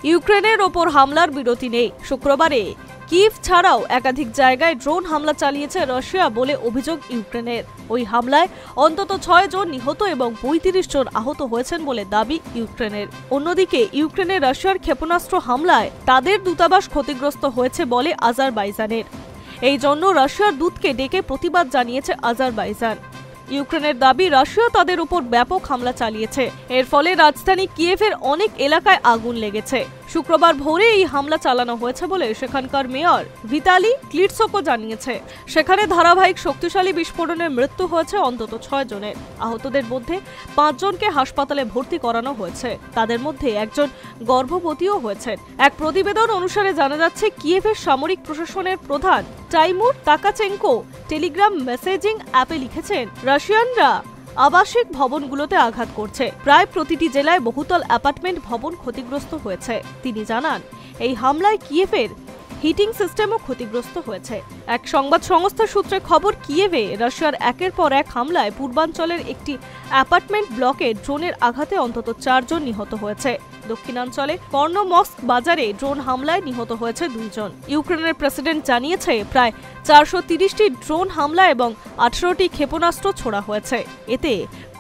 ইউক্রেনের ওপর হামলার বিরতি নেই। শুক্রবারে কিয়েভ ছাড়াও একাধিক জায়গায় ড্রোন হামলা চালিয়েছে রাশিয়া বলে অভিযোগ ইউক্রেনের। ওই হামলায় অন্তত 6 জন নিহত এবং 35 জন আহত হয়েছেন বলে দাবি ইউক্রেনের। অন্যদিকে ইউক্রেনে রাশিয়ার ক্ষেপণাস্ত্র হামলায় তাদের দূতাবাস ক্ষতিগ্রস্ত হয়েছে বলে আজারবাইজানের। এই জন্য রাশিয়ার দূতকে ডেকে প্রতিবাদ জানিয়েছে আজারবাইজান। ইউক্রেনের দাবি রাশিয়া তাদের উপর ব্যাপক হামলা চালিয়েছে। এর ফলে রাজধানী কিয়েভের অনেক এলাকায় আগুন লেগেছে। শুক্রবার ভোরে এই হামলা চালানো হয়েছে বলে সেখানকার মেয়র ভিতালি ক্লিটসকো জানিয়েছে। সেখানে ধারাবাহিক শক্তিশালী বিস্ফোরণে মৃত্যু হয়েছে অন্তত 6 জনের। আহতদের মধ্যে 5 জনকে হাসপাতালে ভর্তি করানো হয়েছে। তাদের মধ্যে একজন গর্ভবতীও হয়েছেন। এক প্রতিবেদন অনুসারে জানা যাচ্ছে কিয়েভের সামরিক প্রশাসনের প্রধান টাইমুর তাকাচেঙ্কো টেলিগ্রাম মেসেজিং অ্যাপে লিখেছেন, রাশিয়ানরা আবাসিক ভবনগুলোতে আঘাত করছে। প্রায় প্রতিটি জেলায় বহুতল অ্যাপার্টমেন্ট ভবন ক্ষতিগ্রস্ত হয়েছে। তিনি জানান, এই হামলায় কিয়েভের হিটিং সিস্টেমও ক্ষতিগ্রস্ত হয়েছে। এক সংবাদ সংস্থার সূত্রে খবর, কিয়েভে রাশিয়ার একের পর এক হামলায় পূর্বাঞ্চলের একটি অ্যাপার্টমেন্ট ব্লকে ড্রোনের আঘাতে অন্তত 4 জন নিহত হয়েছে। দক্ষিণাঞ্চলে কর্নোমস্ক বাজারে ড্রোন হামলায় নিহত হয়েছে 2 জন। ইউক্রেনের প্রেসিডেন্ট জানিয়েছে, প্রায় 430টি ড্রোন হামলা এবং 18টি ক্ষেপণাস্ত্র ছোড়া হয়েছে। এতে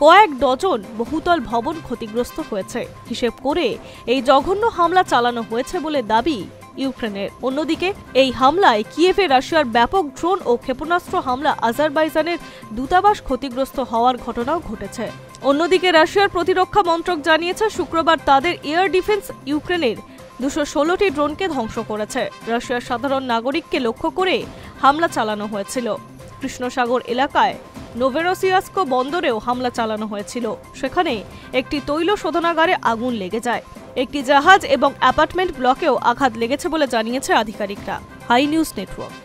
কয়েক ডজন বহুতল ভবন ক্ষতিগ্রস্ত হয়েছে। হিসেব করে এই জঘন্য হামলা চালানো হয়েছে বলে দাবি ইউক্রেনের। অন্যদিকে এই হামলায় কিয়েভে রাশিয়ার ব্যাপক ড্রোন ও ক্ষেপণাস্ত্র হামলা আজারবাইজানের দূতাবাস ক্ষতিগ্রস্ত হওয়ার ঘটনাও ঘটেছে। অন্যদিকে রাশিয়ার প্রতিরক্ষা মন্ত্রক জানিয়েছে, শুক্রবার তাদের এয়ার ডিফেন্স ইউক্রেনের 216টি ড্রোনকে ধ্বংস করেছে। রাশিয়ার সাধারণ নাগরিককে লক্ষ্য করে হামলা চালানো হয়েছিল। কৃষ্ণসাগর এলাকায় নোভেরোসিয়াস্ক বন্দরেও হামলা চালানো হয়েছিল। সেখানে একটি তৈল শোধনাগারে আগুন লেগে যায়। একটি জাহাজ এবং অ্যাপার্টমেন্ট ব্লকেও আঘাত লেগেছে বলে জানিয়েছে আধিকারিকরা। Hi news network.